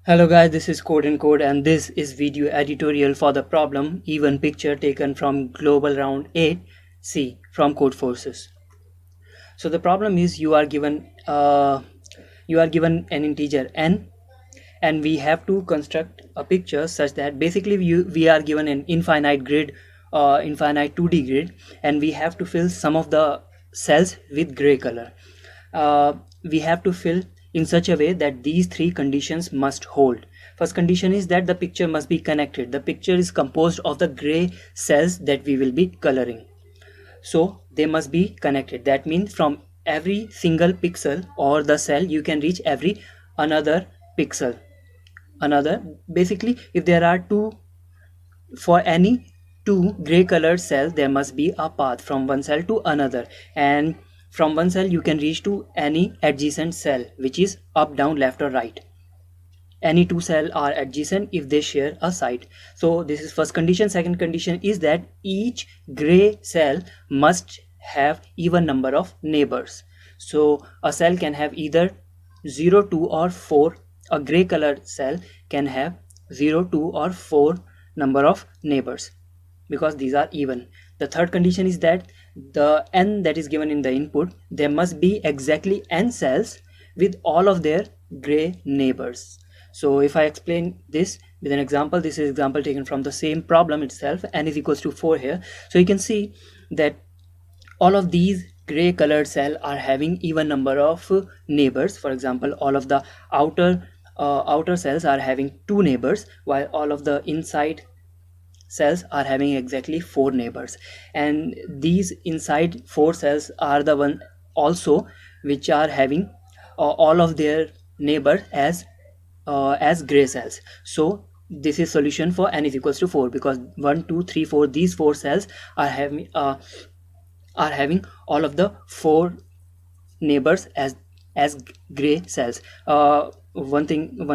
Hello guys, this is CodeNCode and this is video editorial for the problem even picture taken from global round 8C from Codeforces. So the problem is you are given an integer n and we have to construct a picture such that basically we are given an infinite grid, infinite 2D grid, and we have to fill some of the cells with gray color. We have to fill in such a way that these three conditions must hold. First condition is that the picture must be connected. The picture is composed of the gray cells that we will be coloring, so they must be connected. That means from every single pixel or the cell you can reach every another pixel. Basically, if there are for any two gray colored cells, there must be a path from one cell to another, and from one cell you can reach to any adjacent cell, which is up, down, left or right. Any two cells are adjacent if they share a side. So this is first condition. Second condition is that each gray cell must have even number of neighbors. So a cell can have either 0, 2 or 4. A gray colored cell can have 0, 2 or 4 number of neighbors because these are even. The third condition is that the n that is given in the input, there must be exactly n cells with all of their gray neighbors. So if I explain this with an example, this is example taken from the same problem itself. N is equals to 4 here. So you can see that all of these gray colored cells are having even number of neighbors. For example, all of the outer cells are having 2 neighbors, while all of the inside cells are having exactly 4 neighbors. And these inside 4 cells are the one also which are having all of their neighbors as gray cells. So this is solution for n is equals to 4 because 1, 2, 3, 4, these 4 cells are having all of the 4 neighbors as gray cells. One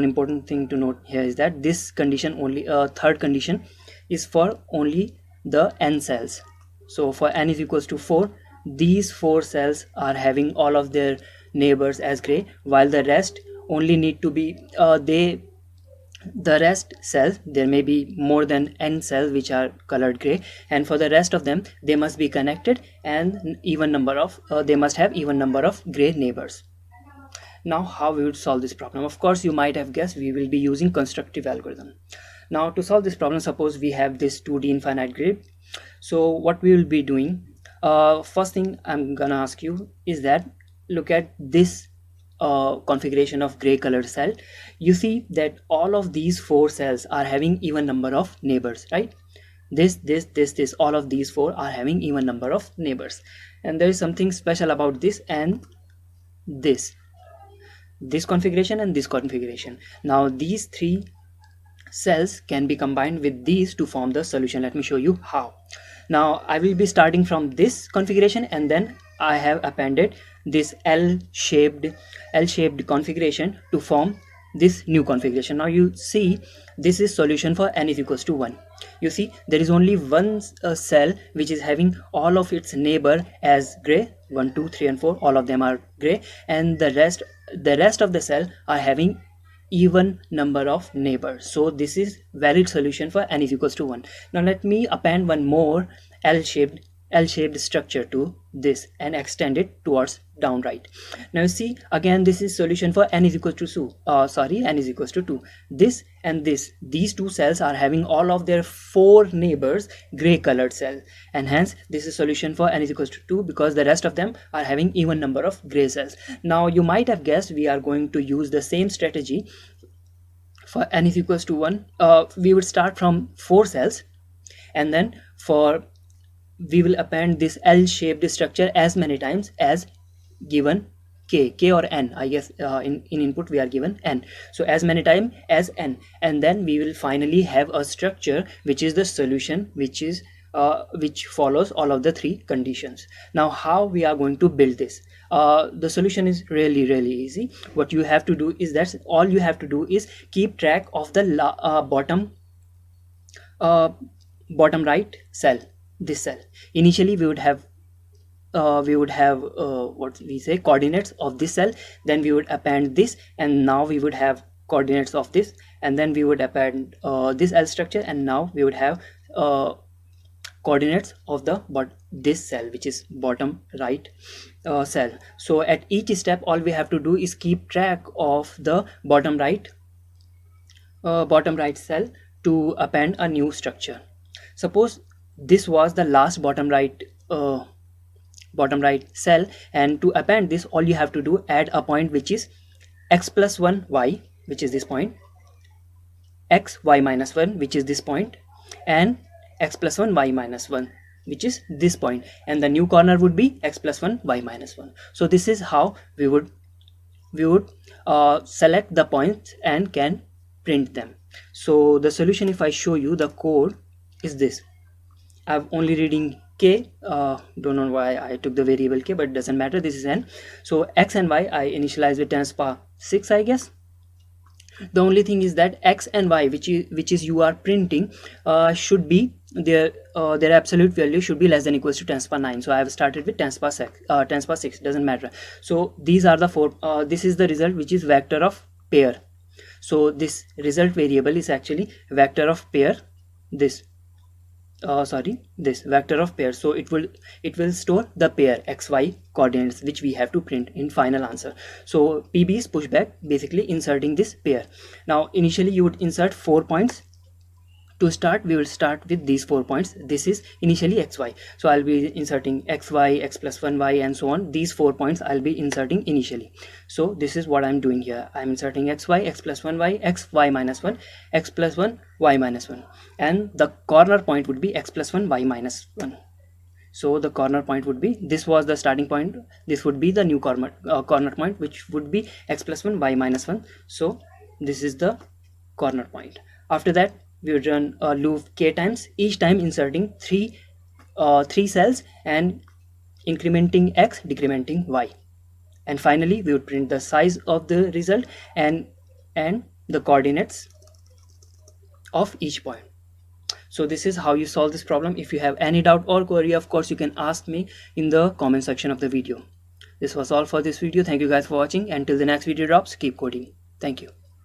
important thing to note here is that this condition only, third condition, is for only the n cells. So for n is equals to 4, these 4 cells are having all of their neighbors as gray, while the rest only need to be the rest cells, there may be more than n cells which are colored gray, and for the rest of them they must be connected and even number of they must have even number of gray neighbors. Now how we would solve this problem? Of course, you might have guessed we will be using constructive algorithm. Now to solve this problem, suppose we have this 2D infinite grid. So what we will be doing, first thing I'm gonna ask you is that look at this configuration of gray colored cell. You see that all of these 4 cells are having even number of neighbors, right? This, all of these 4 are having even number of neighbors, and there is something special about this and this configuration and this configuration. Now these 3 cells can be combined with these to form the solution. Let me show you how. Now I will be starting from this configuration and then I have appended this L-shaped configuration to form this new configuration. Now you see this is solution for n is equals to 1. You see there is only one cell which is having all of its neighbor as gray, 1, 2, 3 and 4, all of them are gray, and the rest of the cell are having even number of neighbors. So this is valid solution for n is equals to 1. Now let me append one more L-shaped structure to this and extend it towards down right. Now you see again this is solution for n is equals to n is equals to 2. This and these 2 cells are having all of their 4 neighbors gray colored cells, and hence this is solution for n is equals to 2 because the rest of them are having even number of gray cells. Now you might have guessed we are going to use the same strategy for n is equals to 1. We would start from 4 cells and then we will append this L-shaped structure as many times as given k or n. I guess in input we are given n, so as many times as n, and then we will finally have a structure which is the solution which follows all of the 3 conditions. Now how we are going to build this? The solution is really easy. What you have to do is that all you have to do is keep track of the bottom right cell, this cell. Initially we would have what we say coordinates of this cell, then we would append this, and now we would have coordinates of this, and then we would append this L structure, and now we would have coordinates of the this cell, which is bottom right cell. So at each step all we have to do is keep track of the bottom right cell to append a new structure. Suppose this was the last bottom right cell, and to append this all you have to do, add a point which is x plus 1 y, which is this point, x y minus 1, which is this point, and x plus 1 y minus 1, which is this point, and the new corner would be x plus 1 y minus 1. So this is how we would select the points and can print them. So the solution, if I show you the code, is this. I'm only reading k, don't know why I took the variable k, but it doesn't matter, this is n. So x and y I initialize with 10 to the power 6, I guess. The only thing is that x and y which is you are printing should be their absolute value should be less than equals to 10 to the power 9. So I have started with 10 to the power 6, doesn't matter. So these are the four, this is the result, which is vector of pair. So this result variable is actually vector of pair, this vector of pair. So it will store the pair xy coordinates which we have to print in final answer. So PB is pushback, basically inserting this pair. Now initially you would insert 4 points. To start, we will start with these 4 points. This is initially xy, so I'll be inserting xy, x plus 1y, and so on. These 4 points I'll be inserting initially. So this is what I'm doing here. I'm inserting xy, x plus 1y, x y minus 1, x plus 1 y minus 1, and the corner point would be x plus 1 y minus 1. So the corner point would be, this was the starting point, this would be the new corner point, which would be x plus 1 y minus 1. So this is the corner point. After that we would run a loop k times, each time inserting three cells and incrementing x, decrementing y, and finally we would print the size of the result and the coordinates of each point. So this is how you solve this problem. If you have any doubt or query, of course you can ask me in the comment section of the video. This was all for this video. Thank you guys for watching. Until the next video drops, keep coding. Thank you.